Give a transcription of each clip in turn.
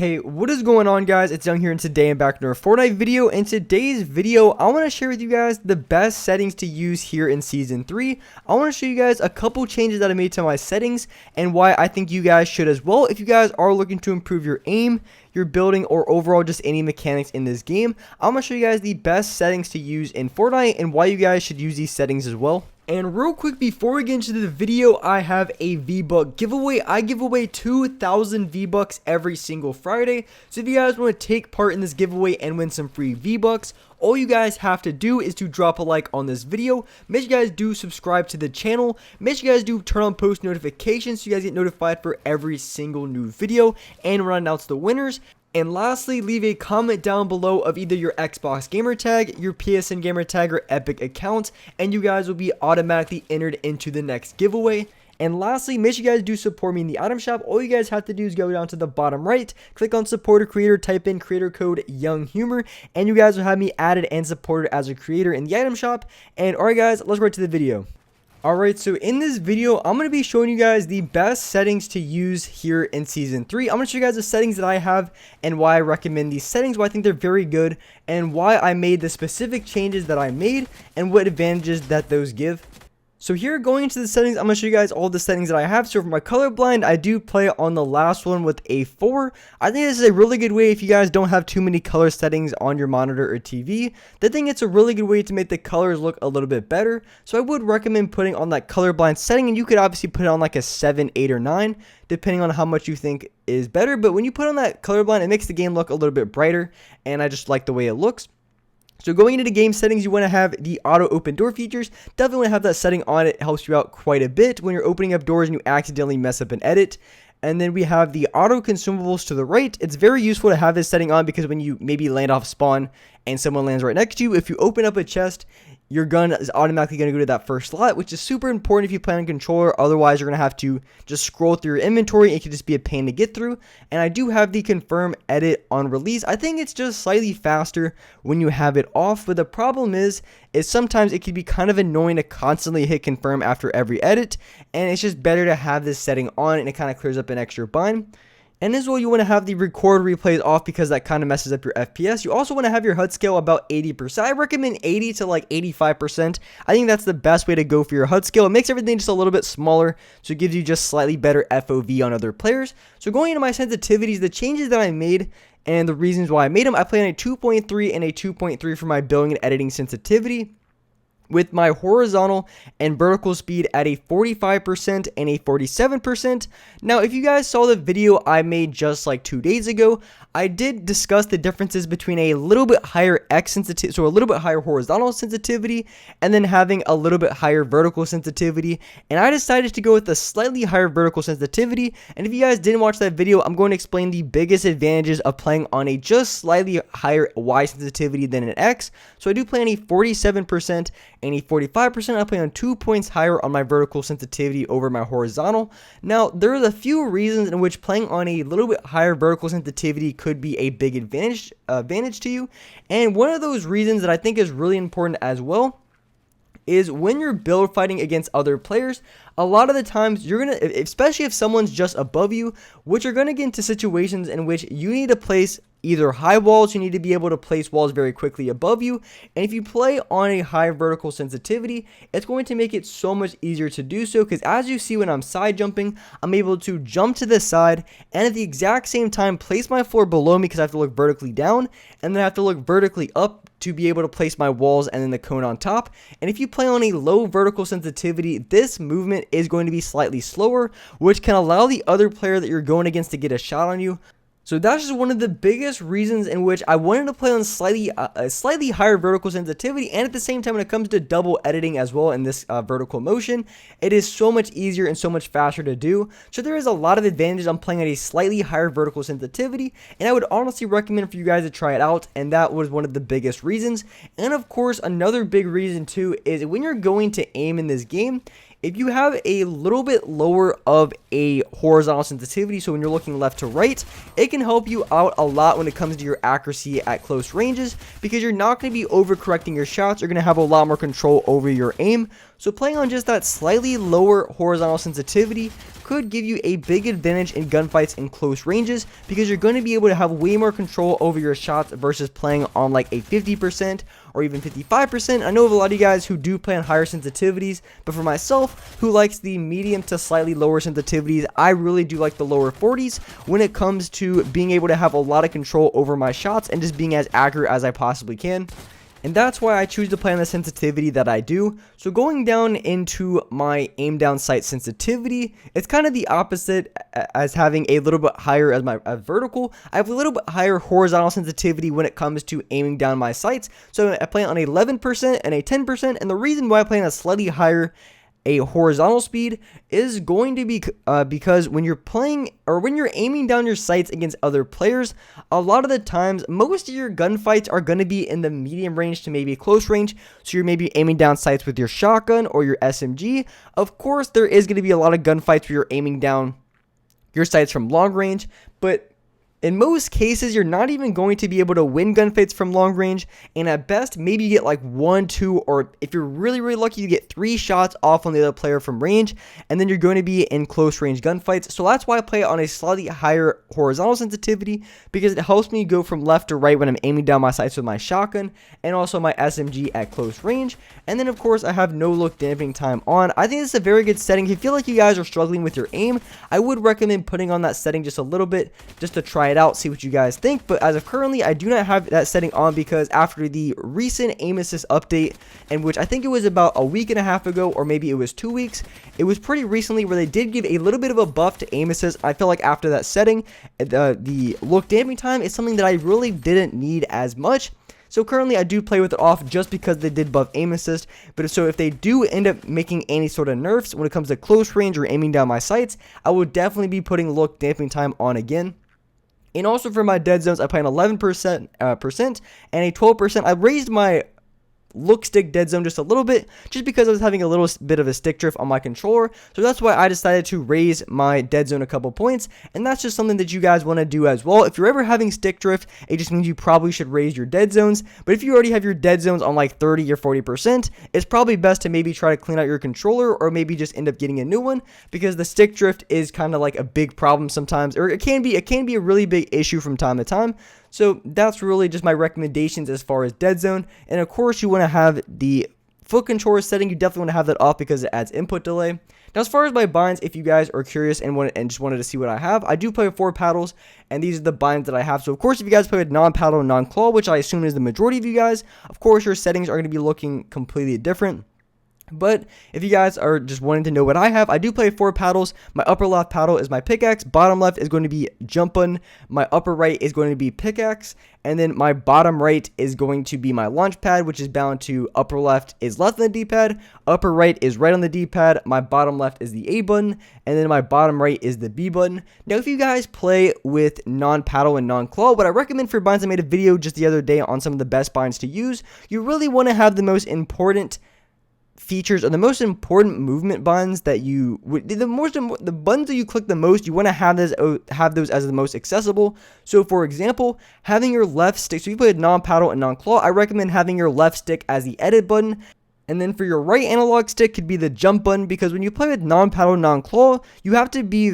Hey, what is going on, guys? It's Young here, and today I'm back in a Fortnite video. In today's video, I want to share with you guys the best settings to use here in Season 3. I want to show you guys a couple changes that I made to my settings and why I think you guys should as well if you guys are looking to improve your aim, your building, or overall just any mechanics in this game. I'm going to show you guys the best settings to use in Fortnite and why you guys should use these settings as well. And real quick, before we get into the video, I have a V-Buck giveaway. I give away 2,000 V-Bucks every single Friday. So if you guys want to take part in this giveaway and win some free V-Bucks, all you guys have to do is to drop a like on this video. Make sure you guys do subscribe to the channel. Make sure you guys do turn on post notifications so you guys get notified for every single new video and when I announce the winners. And lastly, leave a comment down below of either your Xbox gamer tag, your PSN gamer tag, or Epic account, and you guys will be automatically entered into the next giveaway. And lastly, make sure you guys do support me in the item shop. All you guys have to do is go down to the bottom right, click on support a creator, type in creator code YoungHumor, and you guys will have me added and supported as a creator in the item shop. And alright guys, let's get to the video. Alright, so in this video, I'm going to be showing you guys the best settings to use here in Season 3. I'm going to show you guys the settings that I have and why I recommend these settings, why I think they're very good, and why I made the specific changes that I made and what advantages that those give. So here, going into the settings, I'm going to show you guys all the settings that I have. So for my colorblind, I do play on the last one with a 4. I think this is a really good way if you guys don't have too many color settings on your monitor or TV. I think it's a really good way to make the colors look a little bit better. So I would recommend putting on that colorblind setting, and you could obviously put it on like a 7, 8, or 9, depending on how much you think is better. But when you put on that colorblind, it makes the game look a little bit brighter, and I just like the way it looks. So going into the game settings, you want to have the auto open door features. Definitely want to have that setting on. It helps you out quite a bit when you're opening up doors and you accidentally mess up an edit. And then we have the auto consumables to the right. It's very useful to have this setting on because when you maybe land off spawn and someone lands right next to you, if you open up a chest, your gun is automatically going to go to that first slot, which is super important if you play on controller. Otherwise, you're going to have to just scroll through your inventory. It could just be a pain to get through. And I do have the confirm edit on release. I think it's just slightly faster when you have it off. But the problem is sometimes it can be kind of annoying to constantly hit confirm after every edit. And it's just better to have this setting on, and it kind of clears up an extra bind. And as well, you want to have the record replays off because that kind of messes up your FPS. You also want to have your HUD scale about 80%. I recommend 80 to like 85%. I think that's the best way to go for your HUD scale. It makes everything just a little bit smaller, so it gives you just slightly better FOV on other players. So going into my sensitivities, the changes that I made and the reasons why I made them, I play on a 2.3 and a 2.3 for my building and editing sensitivity, with my horizontal and vertical speed at a 45% and a 47%. Now, if you guys saw the video I made just like 2 days ago, I did discuss the differences between a little bit higher X sensitivity, so a little bit higher horizontal sensitivity, and then having a little bit higher vertical sensitivity. And I decided to go with a slightly higher vertical sensitivity. And if you guys didn't watch that video, I'm going to explain the biggest advantages of playing on a just slightly higher Y sensitivity than an X. So I do play on a 47% and a 45%. I play on 2 points higher on my vertical sensitivity over my horizontal. Now, there's a few reasons in which playing on a little bit higher vertical sensitivity could be a big advantage to you. And one of those reasons that I think is really important as well is when you're build fighting against other players, a lot of the times you're going to, especially if someone's just above you, which you're going to get into situations in which you need to place either high walls, you need to be able to place walls very quickly above you. And if you play on a high vertical sensitivity, it's going to make it so much easier to do so, because as you see when I'm side jumping, I'm able to jump to the side and at the exact same time place my floor below me because I have to look vertically down, and then I have to look vertically up to be able to place my walls and then the cone on top. And if you play on a low vertical sensitivity, this movement is going to be slightly slower, which can allow the other player that you're going against to get a shot on you. So that's just one of the biggest reasons in which I wanted to play on a slightly higher vertical sensitivity, and at the same time when it comes to double editing as well in this vertical motion, it is so much easier and so much faster to do. So there is a lot of advantages on playing at a slightly higher vertical sensitivity, and I would honestly recommend for you guys to try it out, and that was one of the biggest reasons. And of course, another big reason too is when you're going to aim in this game, if you have a little bit lower of a horizontal sensitivity, so when you're looking left to right, it can help you out a lot when it comes to your accuracy at close ranges, because you're not going to be overcorrecting your shots. You're going to have a lot more control over your aim. So playing on just that slightly lower horizontal sensitivity could give you a big advantage in gunfights in close ranges, because you're going to be able to have way more control over your shots versus playing on like a 50% or even 55%. I know of a lot of you guys who do play on higher sensitivities, but for myself, who likes the medium to slightly lower sensitivities, I really do like the lower 40s when it comes to being able to have a lot of control over my shots and just being as accurate as I possibly can. And that's why I choose to play on the sensitivity that I do. So going down into my aim down sight sensitivity, it's kind of the opposite as having a little bit higher as my vertical. I have a little bit higher horizontal sensitivity when it comes to aiming down my sights. So I play on 11% and a 10%, and the reason why I play on a slightly higher horizontal speed is going to be because when you're playing or when you're aiming down your sights against other players, a lot of the times most of your gunfights are going to be in the medium range to maybe close range. So you're maybe aiming down sights with your shotgun or your SMG. Of course, there is going to be a lot of gunfights where you're aiming down your sights from long range, but in most cases, you're not even going to be able to win gunfights from long range, and at best, maybe you get like 1, 2, or if you're really, really lucky, you get 3 shots off on the other player from range, and then you're going to be in close range gunfights. So that's why I play on a slightly higher horizontal sensitivity, because it helps me go from left to right when I'm aiming down my sights with my shotgun, and also my SMG at close range. And then, of course, I have no look damping time on. I think this is a very good setting. If you feel like you guys are struggling with your aim, I would recommend putting on that setting just a little bit, just to try it out, see what you guys think. But as of currently, I do not have that setting on, because after the recent aim assist update, in which I think it was about a week and a half ago, or maybe it was 2 weeks, it was pretty recently, where they did give a little bit of a buff to aim assist. I feel like after that setting, the look damping time is something that I really didn't need as much. So currently I do play with it off just because they did buff aim assist. But so if they do end up making any sort of nerfs when it comes to close range or aiming down my sights, I will definitely be putting look damping time on again. And also for my dead zones, I play an 11% and a 12%. I raised my look stick dead zone just a little bit, just because I was having a little bit of a stick drift on my controller. So that's why I decided to raise my dead zone a couple points, and that's just something that you guys want to do as well. If you're ever having stick drift, it just means you probably should raise your dead zones. But if you already have your dead zones on like 30 or 40%, it's probably best to maybe try to clean out your controller, or maybe just end up getting a new one, because the stick drift is kind of like a big problem sometimes, or it can be a really big issue from time to time. So that's really just my recommendations as far as dead zone. And of course, you want to have the foot controller setting. You definitely want to have that off because it adds input delay. Now, as far as my binds, if you guys are curious and just wanted to see what I have, I do play with 4 paddles, and these are the binds that I have. So of course, if you guys play with non-paddle and non-claw, which I assume is the majority of you guys, of course your settings are going to be looking completely different. But if you guys are just wanting to know what I have, I do play 4 paddles. My upper left paddle is my pickaxe, bottom left is going to be jump button, my upper right is going to be pickaxe, and then my bottom right is going to be my launch pad, which is bound to upper left is left on the D-pad, upper right is right on the D-pad, my bottom left is the A button, and then my bottom right is the B button. Now, if you guys play with non-paddle and non-claw, what I recommend for binds, I made a video just the other day on some of the best binds to use. You really want to have the most important features, or the most important movement buttons that the buttons that you click the most, you want to have those as the most accessible. So for example, having your left stick, so if you play non-paddle and non-claw, I recommend having your left stick as the edit button, and then for your right analog stick could be the jump button, because when you play with non-paddle, non-claw, you have to be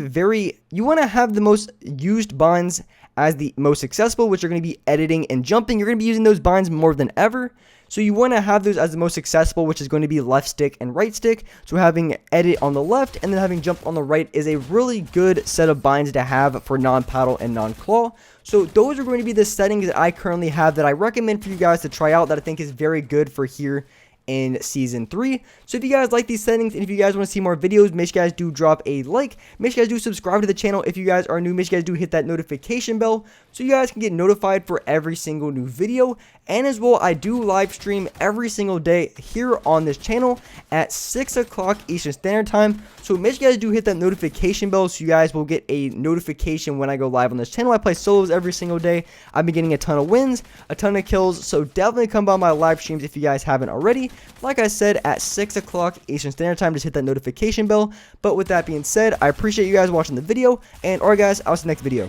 you want to have the most used binds as the most accessible, which are going to be editing and jumping. You're going to be using those binds more than ever. So you want to have those as the most accessible, which is going to be left stick and right stick. So having edit on the left and then having jump on the right is a really good set of binds to have for non-paddle and non-claw. So those are going to be the settings that I currently have that I recommend for you guys to try out, that I think is very good for here in Season 3. So if you guys like these settings, and if you guys want to see more videos, make sure you guys do drop a like, make sure you guys do subscribe to the channel. If you guys are new, make sure you guys do hit that notification bell so you guys can get notified for every single new video. And as well, I do live stream every single day here on this channel at 6 o'clock Eastern Standard Time. So make sure you guys do hit that notification bell so you guys will get a notification when I go live on this channel. I play solos every single day. I've been getting a ton of wins, a ton of kills. So definitely come by my live streams if you guys haven't already. Like I said, at 6 o'clock Eastern Standard Time, just hit that notification bell. But with that being said, I appreciate you guys watching the video. And alright guys, I'll see you next video.